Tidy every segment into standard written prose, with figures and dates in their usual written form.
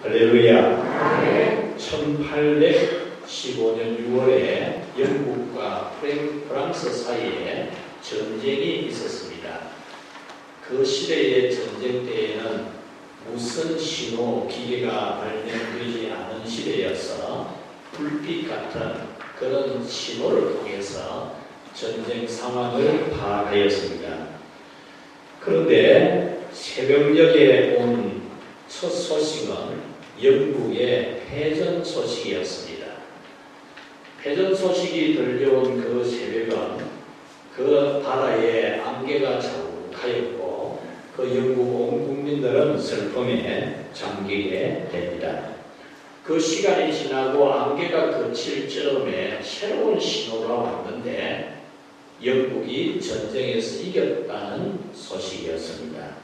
할렐루야. 1815년 6월에 영국과 프랑스 사이에 전쟁이 있었습니다. 그 시대의 전쟁 때에는 무선 신호 기계가 발명되지 않은 시대여서 불빛 같은 그런 신호를 통해서 전쟁 상황을 파악하였습니다. 그런데 새벽녘에 온 첫 소식은 영국의 패전 소식이었습니다. 패전 소식이 들려온 그 새벽은 그 바다에 안개가 자욱하였고 그 영국 온 국민들은 슬픔에 잠기게 됩니다. 그 시간이 지나고 안개가 그칠 즈음에 새로운 신호가 왔는데 영국이 전쟁에서 이겼다는 소식이었습니다.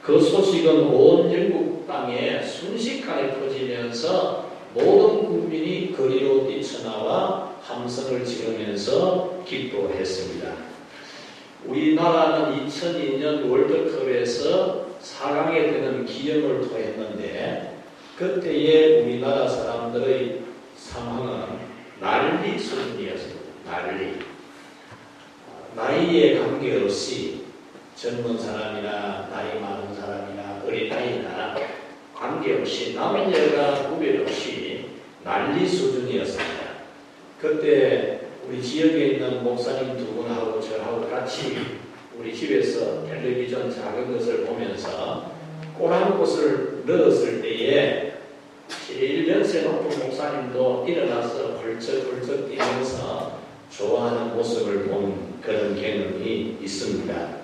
그 소식은 온 영국 땅에 순식간에 퍼지면서 모든 국민이 거리로 뛰쳐나와 함성을 지르면서 기뻐했습니다. 우리나라는 2002년 월드컵에서 4강에 드는 기염을 토했는데 그때의 우리나라 사람들의 상황은 난리 수준이었습니다. 난리. 나이에 관계없이 젊은 사람이나 나이 많은 사람이나 어린아이나 관계없이 남은 여가 구별 없이 난리 수준이었습니다. 그때 우리 지역에 있는 목사님 두 분하고 저하고 같이 우리 집에서 텔레비전 작은 것을 보면서 꼬란 곳을 넣었을 때에 제일 연세 높은 목사님도 일어나서 벌쩍벌쩍 뛰면서 좋아하는 모습을 본 그런 경험이 있습니다.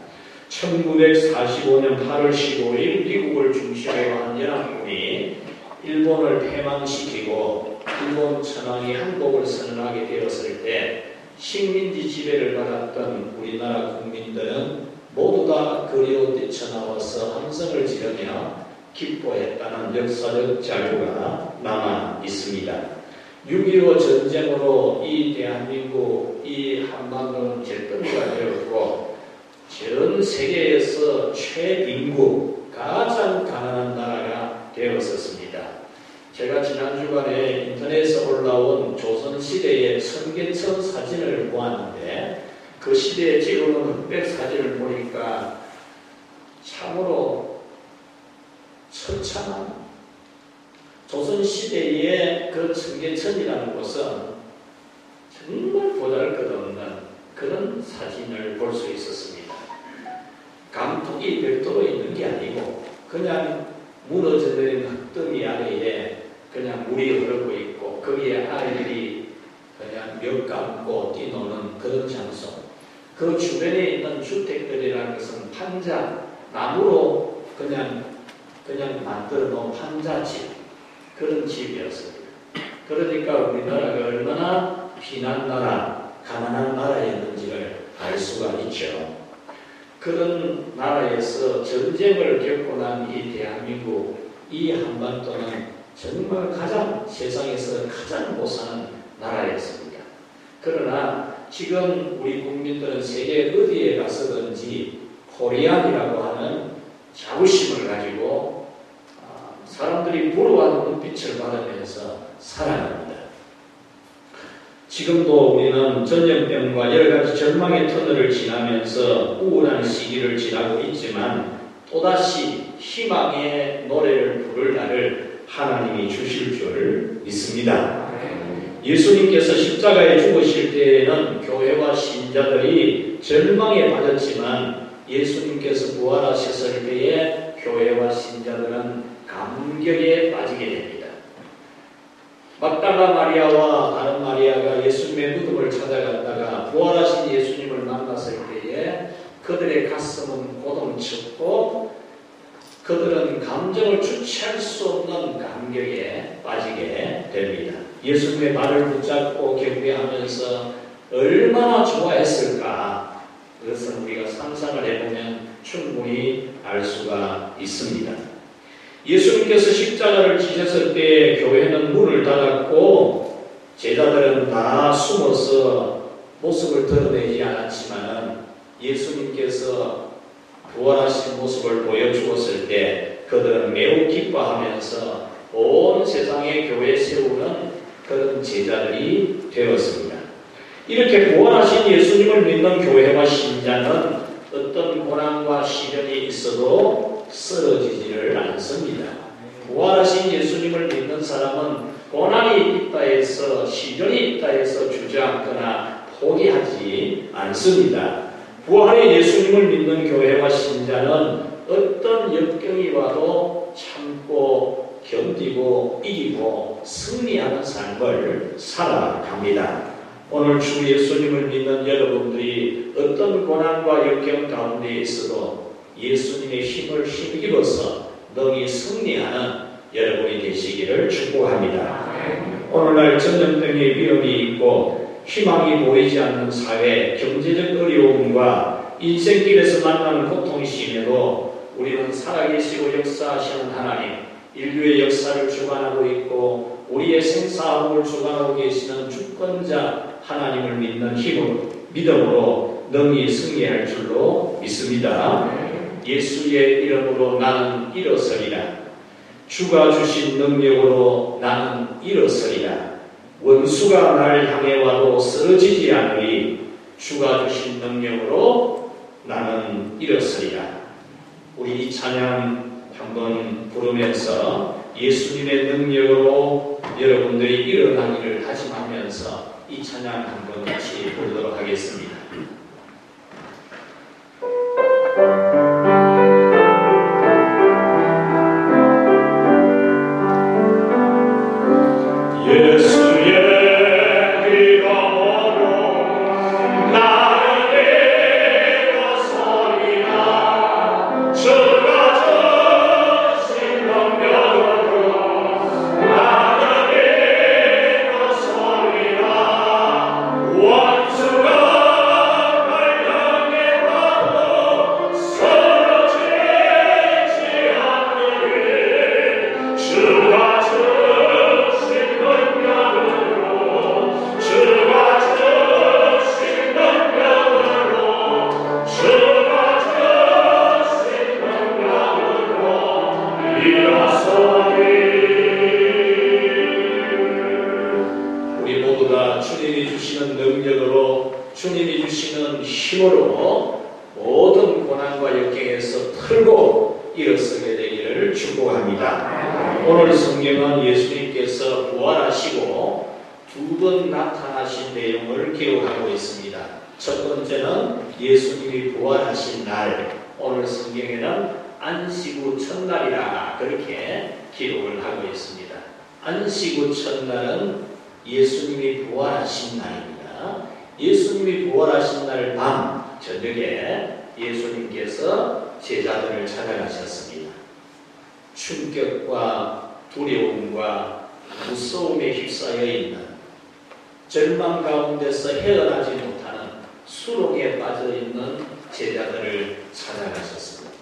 1945년 8월 15일 미국을 중심으로 한 연합군이 일본을 패망시키고 일본 천황이 한국을 선언하게 되었을 때 식민지 지배를 받았던 우리나라 국민들은 모두 다 거리로 뛰쳐나와서 함성을 지르며 기뻐했다는 역사적 자료가 남아 있습니다. 6.25 전쟁으로 이 대한민국, 이 한반도는 재떨미가 되었고 전 세계에서 최빈국, 가장 가난한 나라가 되었었습니다. 제가 지난 주간에 인터넷에 올라온 조선시대의 청계천 사진을 보았는데 그 시대에 찍어놓은 흑백 사진을 보니까 참으로 처참한 조선시대의 그 청계천이라는 곳은 정말 보잘것없는 그런 사진을 볼 수 있었습니다. 강둑이 별도로 있는 게 아니고 그냥 무너져내린 흙더미 아래에 그냥 물이 흐르고 있고 거기에 아이들이 그냥 몇 감고 뛰노는 그런 장소. 그 주변에 있는 주택들이라는 것은 판자, 나무로 그냥 만들어 놓은 판자집, 그런 집이었습니다. 그러니까 우리나라가 얼마나 피난 나라, 가난한 나라였는지를 알 수가 있죠. 그런 나라에서 전쟁을 겪고 난 이 대한민국, 이 한반도는 정말 세상에서 가장 못 사는 나라였습니다. 그러나 지금 우리 국민들은 세계 어디에 가서든지 코리안이라고 하는 자부심을 가지고 사람들이 부러워하는 눈빛을 받으면서 살아갑니다. 지금도 우리는 전염병과 여러 가지 절망의 터널을 지나면서 우울한 시기를 지나고 있지만 또다시 희망의 노래를 부를 날을 하나님이 주실 줄 믿습니다. 예수님께서 십자가에 죽으실 때에는 교회와 신자들이 절망에 빠졌지만 예수님께서 부활하셨을 때에 교회와 신자들은 감격에 빠지게 됩니다. 막달라 마리아와 다른 마리아가 예수님의 무덤을 찾아갔다가 부활하신 예수님을 만났을 때에 그들의 가슴은 고동쳤고 그들은 감정을 주체할 수 없는 감격에 빠지게 됩니다. 예수님의 발을 붙잡고 경배하면서 얼마나 좋아했을까, 그것은 우리가 상상을 해보면 충분히 알 수가 있습니다. 예수님께서 십자가를 지셨을 때 교회는 문을 닫았고 제자들은 다 숨어서 모습을 드러내지 않았지만 예수님께서 부활하신 모습을 보여주었을 때 그들은 매우 기뻐하면서 온 지방의 교회 세우는 그런 제자들이 되었습니다. 이렇게 부활하신 예수님을 믿는 교회와 신자는 어떤 고난과 시련이 있어도 쓰러지지를 않습니다. 부활하신 예수님을 믿는 사람은 고난이 있다 해서 시련이 있다 해서 주저앉거나 포기하지 않습니다. 부활의 예수님을 믿는 교회와 신자는 어떤 역경이 와도 참고 견디고 이기고 승리하는 삶을 살아갑니다. 오늘 주 예수님을 믿는 여러분들이 어떤 고난과 역경 가운데 있어도 예수님의 힘을 힘입어서 능히 승리하는 여러분이 되시기를 축복합니다. 오늘날 전염병의 위험이 있고 희망이 보이지 않는 사회, 경제적 어려움과 인생길에서 만나는 고통이 심해도 우리는 살아계시고 역사하시는 하나님, 인류의 역사를 주관하고 있고 우리의 생사화복을 주관하고 계시는 주권자 하나님을 믿는 믿음으로 능히 승리할 줄로 믿습니다. 예수의 이름으로 나는 일어서리라. 주가 주신 능력으로 나는 일어서리라. 원수가 날 향해 와도 쓰러지지 않으리. 주가 주신 능력으로 나는 일어서리라. 우리 이 찬양 한번 부르면서 예수님의 능력으로 여러분들이 일어나기를 다짐하면서 이 찬양 한번 같이 부르도록 하겠습니다. 안식구 첫날은 예수님이 부활하신 날입니다. 예수님이 부활하신 날 밤 저녁에 예수님께서 제자들을 찾아가셨습니다. 충격과 두려움과 무서움에 휩싸여 있는 절망 가운데서 헤어나지 못하는 수록에 빠져 있는 제자들을 찾아가셨습니다.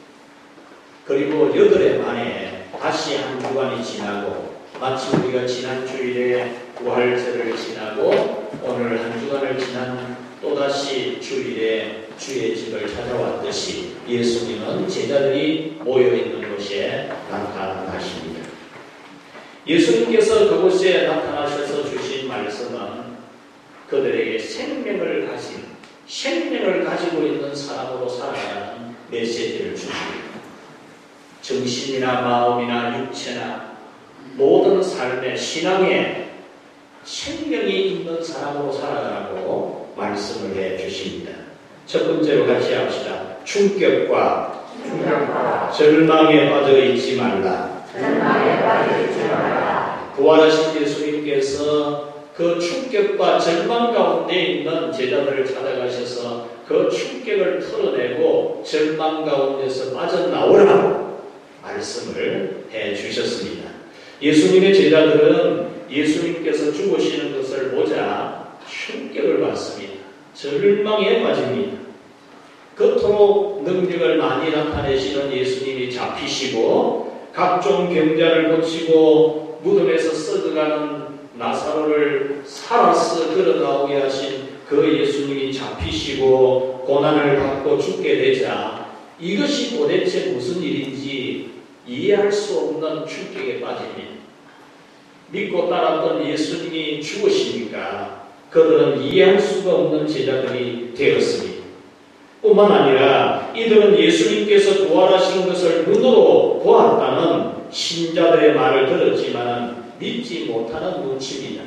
그리고 8일 만에 다시 한 주간이 지나고 마치 우리가 지난 주일에 부활절을 지나고 오늘 한 주간을 지난 또다시 주일에 주의 집을 찾아왔듯이 예수님은 제자들이 모여있는 곳에 나타나십니다. 예수님께서 그곳에 나타나셔서 주신 말씀은 그들에게 생명을 가지고 있는 사람으로 살아가는 메시지를 주십니다. 정신이나 마음이나 육체나 모든 삶의 신앙에 생명이 있는 사람으로 살아가라고 말씀을 해 주십니다. 첫 번째로 같이 합시다. 충격과 절망에 빠져 있지 말라. 부활하신 예수님께서 그 충격과 절망 가운데 있는 제자들을 찾아가셔서 그 충격을 털어내고 절망 가운데서 빠져나오라고 말씀을 해 주셨습니다. 예수님의 제자들은 예수님께서 죽으시는 것을 보자 충격을 받습니다. 절망에 빠집니다. 겉으로 능력을 많이 나타내시는 예수님이 잡히시고 각종 병자를 고치고 무덤에서 썩어가는 나사로를 살아서 걸어나오게 하신 그 예수님이 잡히시고 고난을 받고 죽게 되자 이것이 도대체 무슨 일인지 이해할 수 없는 충격에 빠집니다. 믿고 따랐던 예수님이 죽으시니까 그들은 이해할 수가 없는 제자들이 되었습니다. 뿐만 아니라 이들은 예수님께서 부활하신 것을 눈으로 보았다는 신자들의 말을 들었지만 믿지 못하는 눈치입니다.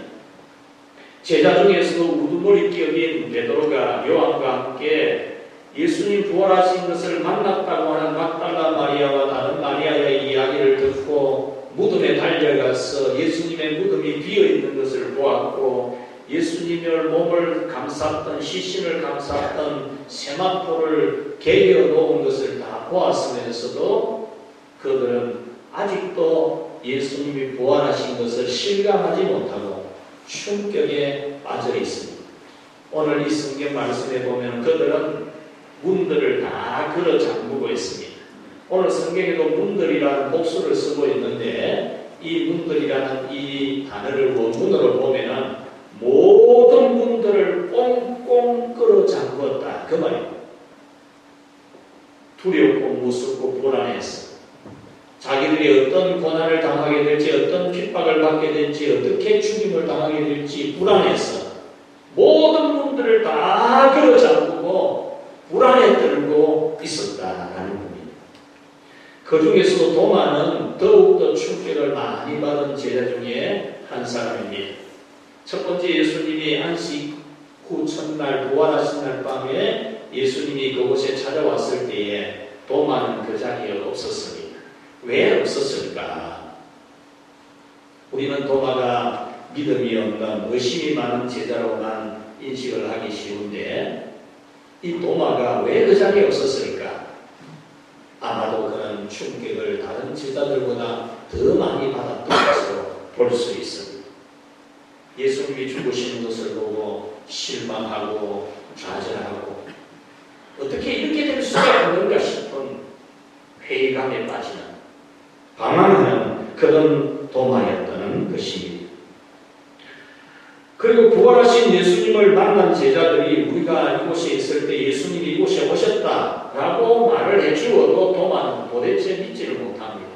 제자 중에서도 우두머리 격인 베드로가 요한과 함께 예수님 부활하신 것을 만났다고 하는 막달라 마리아와 다른 마리아의 이야기를 듣고 무덤에 달려가서 예수님의 무덤이 비어있는 것을 보았고 예수님의 몸을 감쌌던 시신을 감쌌던 세마포를 개겨 놓은 것을 다 보았으면서도 그들은 아직도 예수님이 부활하신 것을 실감하지 못하고 충격에 빠져 있습니다. 오늘 이 성경 말씀에 보면 그들은 문들을 다 걸어 잠그고 있습니다. 오늘 성경에도 문들이라는 복수를 쓰고 있는데 이 문들이라는 이 단어를 원문으로 보면은 모든 문들을 꽁꽁 끌어 잠그었다 그 말입니다. 두렵고 무섭고 불안해서 자기들이 어떤 고난을 당하게 될지 어떤 핍박을 받게 될지 어떻게 죽임을 당하게 될지 불안해서 모든 문들을 다 걸어 잠그고 불안에 떨고 있었다라는 겁니다. 그 중에서도 도마는 더욱더 충격을 많이 받은 제자 중에 한 사람입니다. 첫 번째 예수님이 안식 후 첫날 부활하신 날 밤에 예수님이 그곳에 찾아왔을 때에 도마는 그 자리에 없었습니다. 왜 없었을까? 우리는 도마가 믿음이 없는 의심이 많은 제자로만 인식을 하기 쉬운데 이 도마가 왜 그 자리에 없었을까? 아마도 그는 충격을 다른 제자들보다 더 많이 받았던 것으로 볼 수 있습니다. 예수님이 죽으시는 것을 보고 실망하고 좌절하고 어떻게 이렇게 될 수가 있는가 싶은 회의감에 빠지는 방황하는 그런 도마였다는 것입니다. 그리고 부활하신 예수님을 만난 제자들이 우리가 이곳에 있을 때 예수님이 이곳에 오셨다라고 말을 해주어도 도마는 도대체 믿지를 못합니다.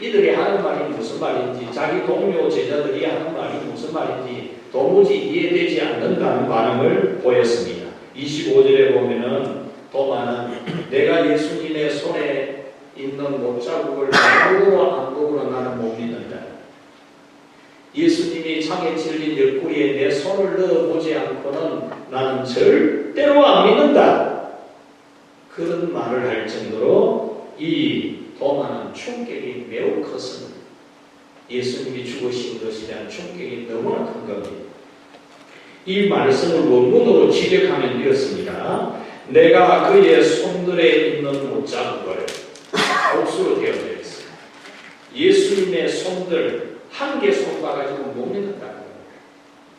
이들이 하는 말이 무슨 말인지 자기 동료 제자들이 하는 말이 무슨 말인지 도무지 이해되지 않는다는 반응을 보였습니다. 25절에 보면은 도마는 내가 예수님의 손에 있는 못자국을 안목으로 나는 못 믿는다. 예수님이 창에 찔린 옆구리에 내 손을 넣어보지 않고는 나는 절대로 안 믿는다. 그런 말을 할 정도로 이 도마는 충격이 매우 컸습니다. 예수님이 죽으신 것에 대한 충격이 너무나 큰 겁니다. 이 말씀을 원문으로 지적하면 되었습니다. 내가 그의 손들에 있는 못자국을 복수로 되어져 있어요. 예수님의 손들 한 개 손 봐가지고 못 믿는다는 거예요.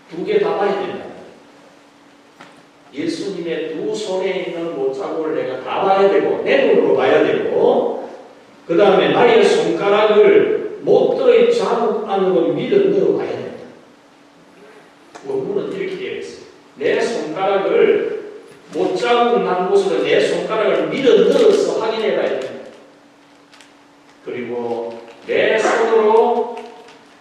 두 개 다 봐야 된다. 예수님의 두 손에 있는 못자국을 내가 다 봐야 되고 내 눈으로 봐야 되고 그 다음에 나의 손가락을 못들의 자국 안으로 밀어 넣어 봐야 된다. 원문은 이렇게 되어 있어요. 내 손가락을 못자국 난 곳으로 내 손가락을 밀어 넣어서 확인해 봐야 된다. 그리고 내 손으로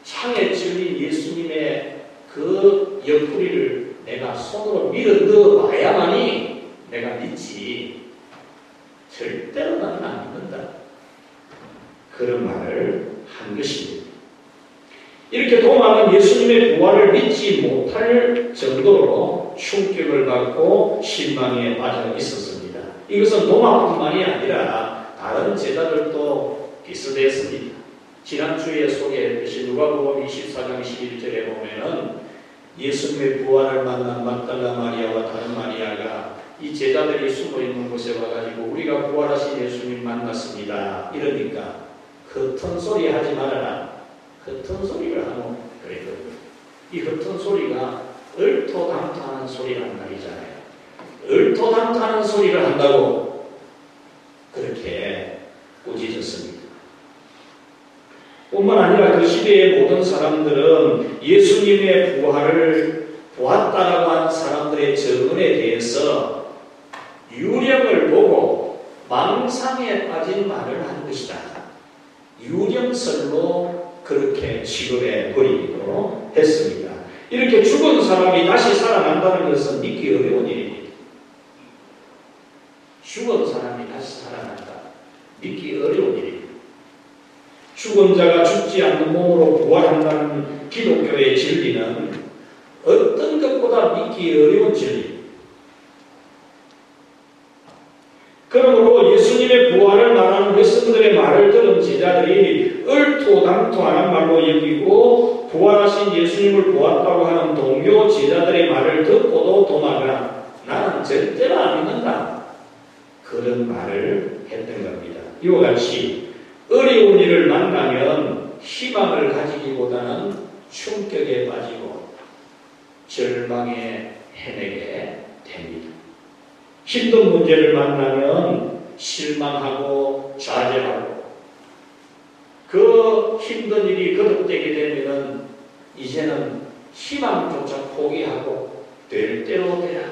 창에 찔린 예수님의 그 옆구리를 내가 손으로 밀어 넣어 봐야만이 내가 믿지. 절대로 나는 안 믿는다. 그런 말을 한 것입니다. 이렇게 도마는 예수님의 부활을 믿지 못할 정도로 충격을 받고 실망에 빠져 있었습니다. 이것은 도마뿐만이 아니라 다른 제자들도 비슷했습니다. 지난주에 소개했듯이 누가복음 24장 11절에 보면은 예수님의 부활을 만난 막달라 마리아와 다른 마리아가 이 제자들이 숨어있는 곳에 와가지고 우리가 부활하신 예수님 만났습니다. 이러니까 겉은 소리 하지 말아라. 겉은 소리를 하고 그랬거든요. 이 겉은 소리가 얼토당토하는 소리란 말이잖아요. 얼토당토하는 소리를 한다고 그렇게 꾸짖었습니다. 뿐만 아니라 그 시대의 모든 사람들은 예수님의 부활을 보았다라고 하는 사람들의 증언에 대해서 유령을 보고 망상에 빠진 말을 한 것이다. 유령설로 그렇게 취급해 버리기도 했습니다. 이렇게 죽은 사람이 다시 살아난다는 것은 믿기 어려운 일입니다. 죽은 사람이 다시 살아난다. 믿기 어려운 일입니다. 죽은 자가 죽지 않는 몸으로 부활한다는 기독교의 진리는 어떤 것보다 믿기 어려운 진리입니다. 그러므로 예수님의 부활을 말하는 백성들의 말을 들은 제자들이 얼토당토하는 말로 여기고 부활하신 예수님을 보았다고 하는 동료 제자들의 말을 듣고도 도마가 나는 절대로 안 믿는다. 그런 말을 했던 겁니다. 이와 같이 어려운 일을 만나면 희망을 가지기보다는 충격에 빠지고 절망에 헤매게 됩니다. 힘든 문제를 만나면 실망하고 좌절하고 그 힘든 일이 거듭되게 되면 이제는 희망조차 포기하고 될 대로 되라.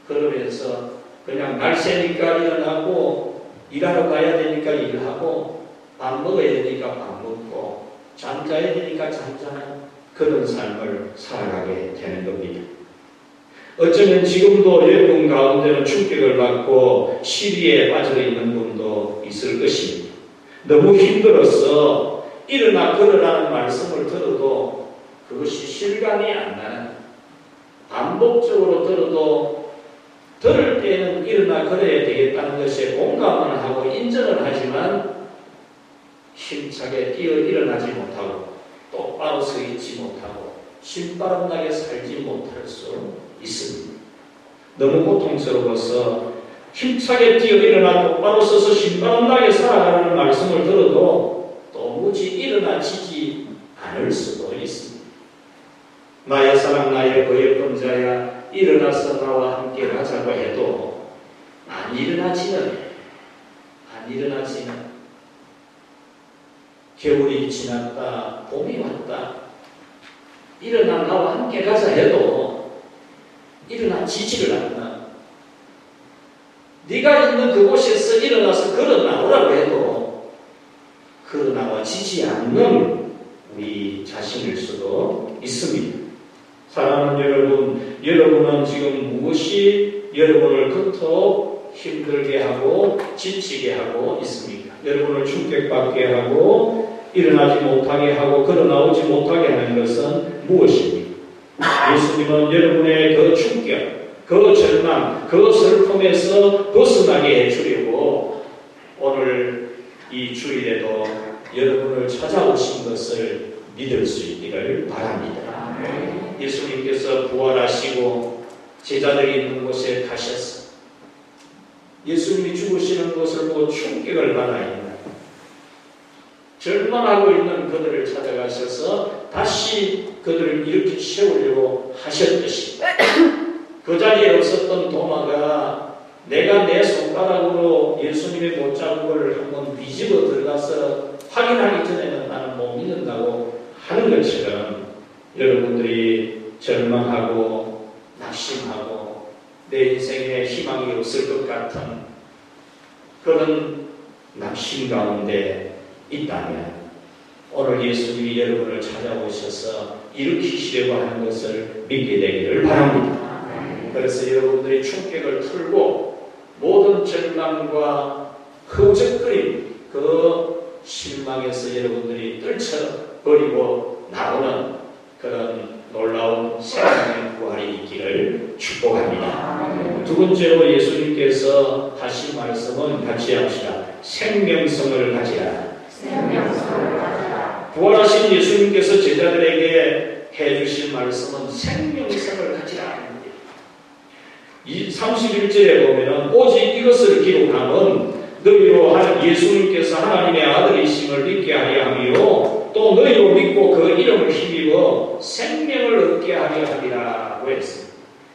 그러면서 그냥 날새니까 일어나고 일하러 가야 되니까 일하고 밥 먹어야 되니까 밥 먹고 잠자야 되니까 잠자는 그런 삶을 살아가게 되는 겁니다. 어쩌면 지금도 여러분 가운데는 충격을 받고 시리에 빠져 있는 분도 있을 것입니다. 너무 힘들어서 일어나 걸으라는 말씀을 들어도 그것이 실감이 안 나는, 반복적으로 들어도 들을 때는 일어나 걸어야 되겠다는 것에 공감을 하고 인정을 하지만 힘차게 뛰어 일어나지 못하고 똑바로 서 있지 못하고 신바람나게 살지 못할 수 있습니다. 너무 고통스러워서 힘차게 뛰어 일어나 똑바로 서서 신바람나게 살아가는 말씀을 들어도 도무지 일어나지지 않을 수도 있습니다. 나의 사랑 나의 거역권자야 일어나서 나와 함께 가자고 해도 안 일어나지는 겨울이 지났다 봄이 왔다 일어나 나와 함께 가자 해도 일어나지지를 않나. 네가 있는 그곳에서 일어나서 걸어 나오라고 해도 걸어 나와지지 않는 우리 자신일 수도 있습니다. 사랑하는 여러분, 여러분은 지금 무엇이 여러분을 그토록 힘들게 하고 지치게 하고 있습니까? 여러분을 충격받게 하고 일어나지 못하게 하고 걸어 나오지 못하게 하는 것은 무엇입니까? 예수님은 여러분의 그 충격, 그 절망, 그 슬픔에서 벗어나게 해주려고 오늘 이 주일에도 여러분을 찾아오신 것을 믿을 수 있기를 바랍니다. 예수님께서 부활하시고 제자들이 있는 곳에 가셨어. 예수님이 죽으시는 것을 보고 충격을 받아 있는, 절망하고 있는 그들을 찾아가셔서 다시 그들을 일으켜 세우려고 하셨듯이 그 자리에 없었던 도마가 내가 내 손가락으로 예수님의 못자국을 한번 뒤집어 들어가서 확인하기 전에는 나는 못 믿는다고 하는 것처럼 여러분들이 절망하고 낙심하고 내 인생에 희망이 없을 것 같은 그런 낙심 가운데 있다면 오늘 예수님이 여러분을 찾아오셔서 일으키시려고 하는 것을 믿게 되기를 바랍니다. 그래서 여러분들이 충격을 틀고 모든 절망과 허우적거림 그 실망에서 여러분들이 떨쳐버리고 나오는 그런 놀라운 생명의 부활이 있기를 축복합니다. 두 번째로 예수님께서 하신 말씀은 같이 합시다. 생명성을 가지라. 부활하신 예수님께서 제자들에게 해주신 말씀은 생명성을 가지라. 이 31절에 보면 오직 이것을 기록함은 너희로 예수님께서 하나님의 아들이심을 믿게 하려 함이요 또 너희로 믿고 그 이름을 힘입어 생명을 얻게 하려 함이라고 했습니다.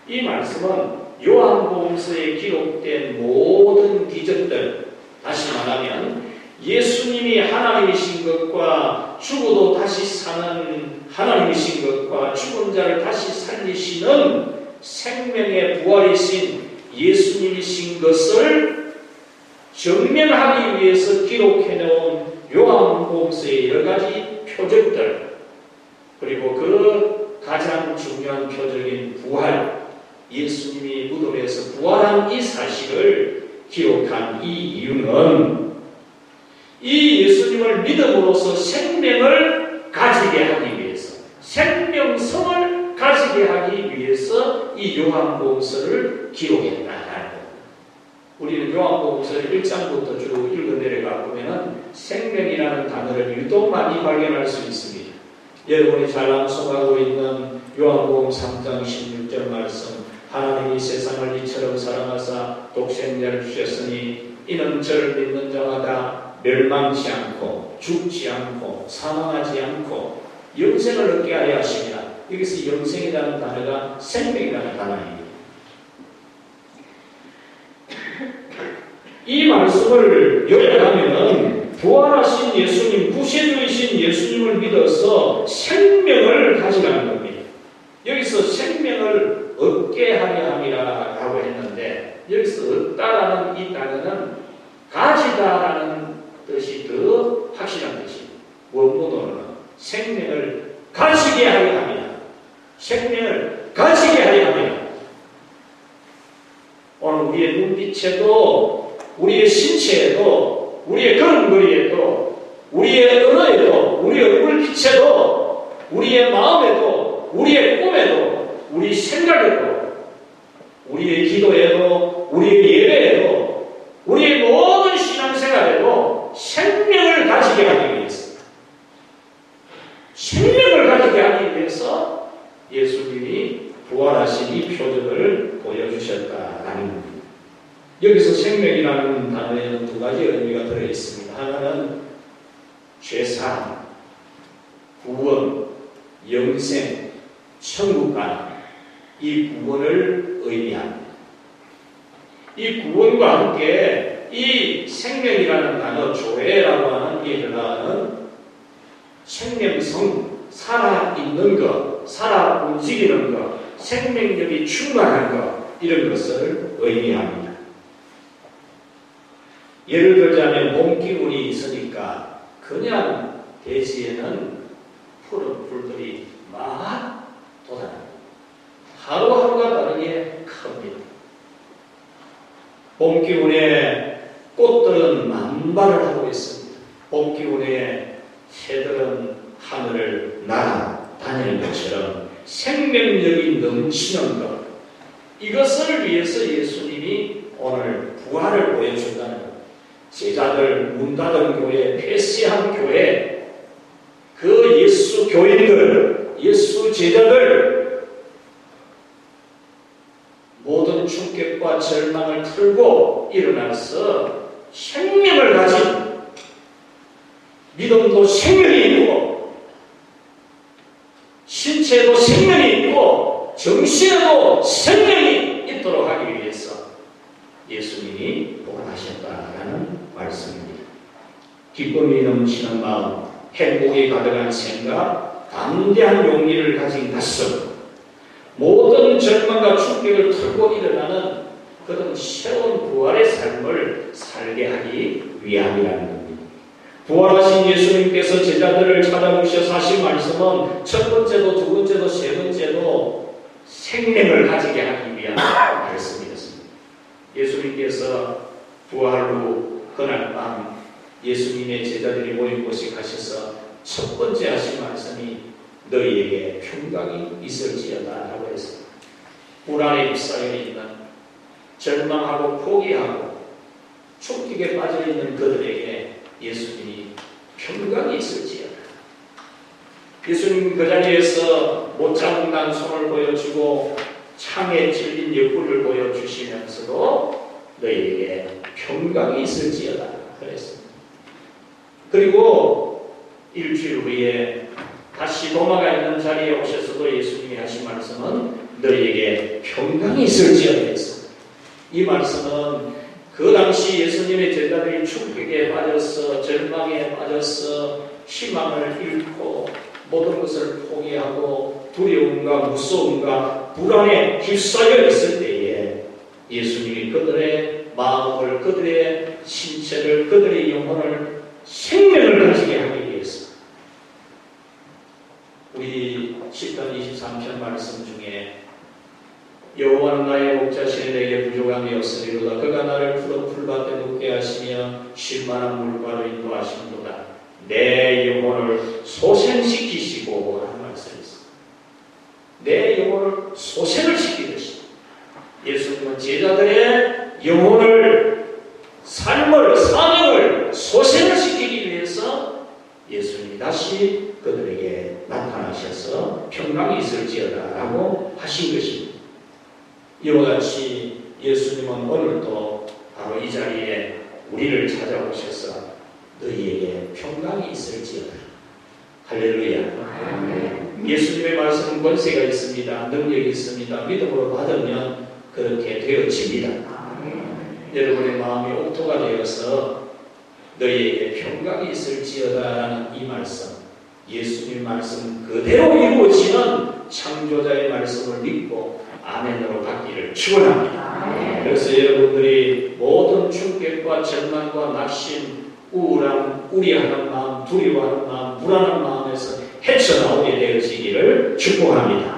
이 말씀은 요한복음서에 기록된 모든 기적들, 다시 말하면 예수님이 하나님이신 것과 죽어도 다시 사는 하나님이신 것과 죽은 자를 다시 살리시는 생명의 부활이신 예수님이신 것을 증명하기 위해서 기록해놓은 요한복음서의 여러 가지 표적들, 그리고 그 가장 중요한 표적인 부활, 예수님이 무덤에서 부활한 이 사실을 기록한 이 이유는 이 예수님을 믿음으로써 생명을 가지게 하기 위해서, 생명성을 가지게 하기 위해서 이 요한복음서를 기록했다. 우리는 요한복음서를 1장부터 쭉 읽어 내려가 보면은 생명이라는 단어를 유독 많이 발견할 수 있습니다. 여러분이 잘 암송하고 있는 요한복음 3장 16절 말씀, 하나님이 세상을 이처럼 사랑하사 독생자를 주셨으니 이는 저를 믿는 자마다 멸망치 않고 죽지 않고 사망하지 않고 영생을 얻게 하려 하시니라. 여기서 영생이라는 단어가 생명이라는 단어입니다. 이 말씀을 요약하면은 부활하신 예수님, 구세주이신 예수님을 믿어서 생명을 가지라는 겁니다. 여기서 생명을 얻게 하려 함이라고 했는데, 여기서 얻다라는 이 단어는 가지다라는 뜻이 더 확실한 뜻입니다. 원문으로는 생명을 가지게 하려 합니다. 생명을 가지게 하려 합니다. 오늘 우리의 눈빛에도, 우리의 신체에도, 우리의 걸음걸이에도, 우리의 언어에도, 우리의 얼굴빛에도, 우리의 마음에도, 우리의 꿈에도, 우리 생각에도, 우리의 기도에도, 우리의 예배에도, 우리의 모든 신앙생활에도 생명을 가지게 하기 위해서, 생명을 가지게 하기 위해서 예수님이 부활하신 이 표적을 보여주셨다라는 겁니다. 여기서 생명이라는 단어에는 두 가지 의미가 들어있습니다. 하나는 죄사함, 구원, 영생, 천국 가는 이 구원을 의미합니다. 이 구원과 함께 이 생명이라는 단어, 조회라고 하는 이 헬라어는 생명성, 살아있는 것, 살아 움직이는 것, 생명력이 충만한 것, 이런 것을 의미합니다. 예를 들자면 봄기운이 있으니까 그냥 대지에는 푸른 풀들이 막 돋아납니다. 하루하루가 다르게 큽니다. 봄기운에 꽃들은 만발을 하고 있습니다. 봄기운에 새들은 하늘을 날아다니는 것처럼 생명력이 넘치는 것, 이것을 위해서 예수님이 오늘 부활을 보여준다는 것. 제자들, 문 닫은 교회, 폐쇄한 교회, 그 예수 교인들, 예수 제자들, 모든 충격과 절망을 틀고 일어나서 생명을 가진, 믿음도 생명이 있고, 신체에도 생명이 있고, 정신에도 생명이 있도록 하기 위해서 예수님이 부활하셨다라는 말씀입니다. 기쁨이 넘치는 마음, 행복이 가득한 생각, 담대한 용기를 가진 가슴, 모든 절망과 충격을 털고 일어나는 그런 새로운 부활의 삶을 살게 하기 위함이라는 겁니다. 부활하신 예수님께서 제자들을 찾아오셔서 하신 말씀은 첫 번째도 두 번째도 세 번째도 생명을 가지게 하기 위한 말씀이었습니다. 예수님께서 부활 후 그날 밤 예수님의 제자들이 모인 곳에 가셔서 첫 번째 하신 말씀이 너희에게 평강이 있을지어다 라고 했습니다. 불안에 휩싸여 있는, 절망하고 포기하고 충격에 빠져있는 그들에게 예수님이 평강이 있을지어다. 예수님 그 자리에서 못 잡은 손을 보여주고 창에 찔린 옆구리를 보여주시면서도 너희에게 평강이 있을지어다 그랬습니다. 그리고 일주일 후에 다시 도마가 있는 자리에 오셔서도 예수님이 하신 말씀은 너희에게 평강이 있을지어다 했습니다. 이 말씀은 그 당시 예수님의 제자들이 충격에 빠져서 절망에 빠져서 희망을 잃고 모든 것을 포기하고 두려움과 무서움과 불안에 휩싸여 있을 때에 예수님이 그들의 마음을, 그들의 신체를, 그들의 영혼을 생명을 가지게 하기 위해서 우리 10편 23편 말씀 중에 여호와는 나의 목자시니 내게 부족함이 없으리로다. 그가 나를 푸른 풀밭에 눕게 하시며 쉴 만한 물가로 인도하시는도다. 내 영혼을 소생시키시고 하는 말씀이 있습니다. 내 영혼을 소생을 시키듯이 예수님은 제자들의 영혼을, 삶을, 사명을 소생을 시키기 위해서 예수님이 다시 그들에게 나타나셔서 평강이 있을지어다 라고 하신 것입니다. 이와 같이 예수님은 오늘도 바로 이 자리에 우리를 찾아오셔서 너희에게 평강이 있을지어다. 할렐루야. 예수님의 말씀은 권세가 있습니다. 능력이 있습니다. 믿음으로 받으면 그렇게 되어집니다. 여러분의 마음이 옥토가 되어서 너희에게 평강이 있을지어다라는 이 말씀, 예수님의 말씀 그대로 이루어지는 창조자의 말씀을 믿고 아멘으로 받기를 축원합니다. 그래서 여러분들이 모든 충격과 절망과 낙심, 우울함, 우려하는 마음, 두려워하는 마음, 불안한 마음에서 헤쳐나오게 되어지기를 축복합니다.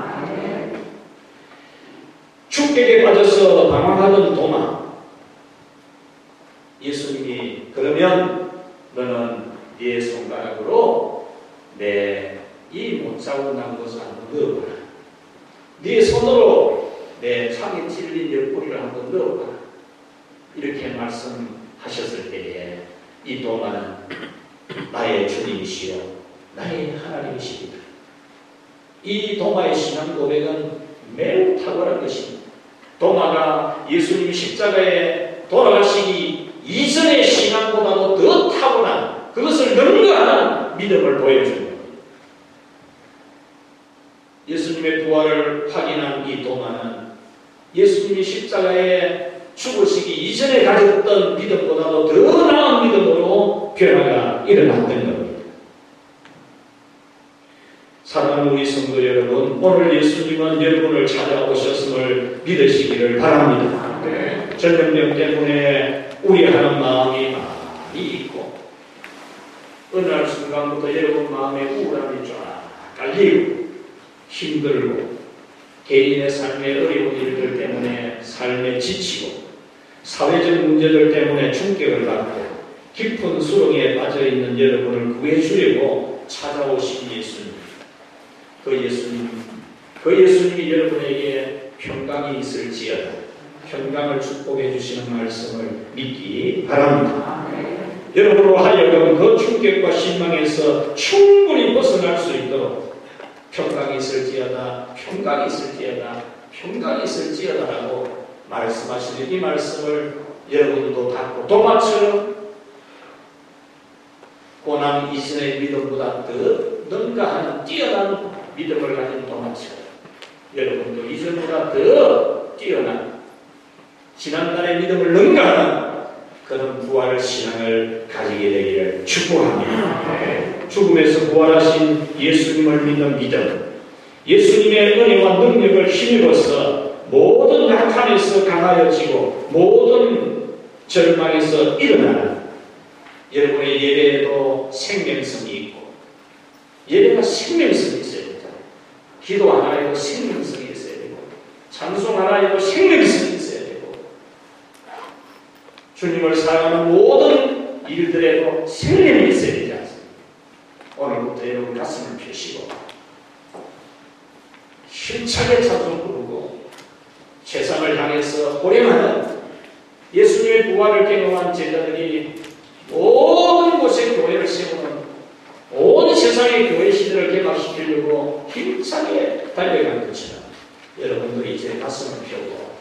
충격에 빠져서 방황하던 도마, 예수님이 그러면 너는 네 손가락으로 내 이 못 잡고 난 것을 한번 넣어봐라. 네 손으로 내 창에 찔린 옆구리를 한번 넣어봐라. 이렇게 말씀하셨을 때에 이 도마는 나의 주님이시여 나의 하나님이십니다. 이 도마의 신앙 고백은 매우 탁월한 것입니다. 도마가 예수님이 십자가에 돌아가시기 이전의 신앙보다도 더 탁월한, 그것을 능가하는 믿음을 보여줍니다. 예수님의 부활을 확인한 이 도마는 예수님이 십자가에 죽으시기 이전에 가졌던 믿음보다도 더 나은 믿음으로 변화가 일어났던 겁니다. 사랑하는 우리 성도 여러분, 오늘 예수님은 여러분을 찾아오셨음을 믿으시기를 바랍니다. 전염병 때문에 우려하는 마음이 많이 있고 어느 날 순간부터 여러분 마음에 우울함이 쫙 깔리고 힘들고 개인의 삶의 어려운 일들 때문에 삶에 지치고 사회적 문제들 때문에 충격을 받고 깊은 수렁에 빠져있는 여러분을 구해주려고 찾아오신 예수님, 그 예수님이 여러분에게 평강이 있을지어다, 평강을 축복해 주시는 말씀을 믿기 바랍니다. 여러분으로 하여금 그 충격과 신망에서 충분히 벗어날 수 있도록 평강이 있을지어다, 평강이 있을지어다, 평강이 있을지어다라고 말씀하시는 이 말씀을 여러분도 받고 도마처럼 고난 이전의 믿음보다 더 능가하는 뛰어난 믿음을 가진 도마처럼 여러분도 이전보다 더 뛰어난 지난날의 믿음을 능가하는 그런 부활 신앙을 가지게 되기를 축복합니다. 죽음에서 부활하신 예수님을 믿는 믿음, 예수님의 은혜와 능력을 힘입어서 모든 약함에서 강하여지고 모든 절망에서 일어나는 여러분의 예배에도 생명성이 있고, 예배가 생명성이 있어야 되잖아요. 기도 하나에도 생명성이 있어야 되고, 찬송 하나에도 생명성이 있어야 되고, 주님을 사랑하는 모든 일들에도 생명이 있어야 되지 않습니까? 오늘부터 여러분 가슴을 펴시고 힘차게 찬송 부르고 세상을 향해서 호령하는 예수님의 부활을 경험한 제자들이 모든 곳에 교회를 세우는, 온 세상의 교회 시대를 개막시키려고 힘차게 달려간 것처럼 여러분들이 이제 가슴을 펴고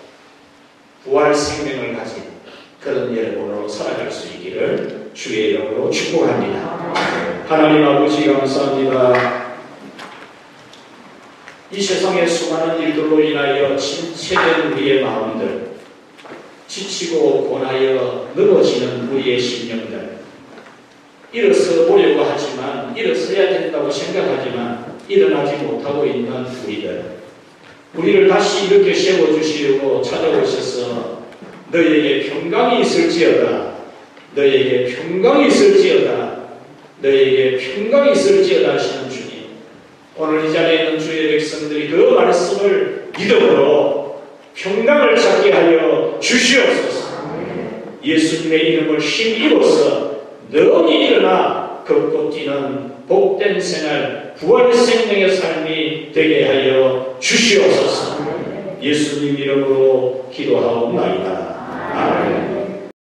부활 생명을 가진 그런 여러분으로 살아갈 수 있기를 주의 이름으로 축복합니다. 하나님 아버지 감사합니다. 이 세상의 수많은 일들로 인하여 침체된 우리의 마음들, 지치고 고나여 넘어지는 우리의 심령들, 일어서 보려고 하지만, 일어서야 된다고 생각하지만 일어나지 못하고 있는 우리를 다시 이렇게 세워주시려고 찾아오셔서 너희에게 평강이 있을지어다, 너희에게 평강이 있을지어다, 너희에게 평강이 있을지어다 하시는 주님, 오늘 이 자리에 있는 주의 백성들이 그 말씀을 믿음으로 평강을 찾게 하여 주시옵소서. 예수님의 이름을 힘입어서 능히 일어나 걷고 뛰는 복된 생활, 부활의 생명의 삶이 되게 하여 주시옵소서. 예수님 이름으로 기도하옵나이다.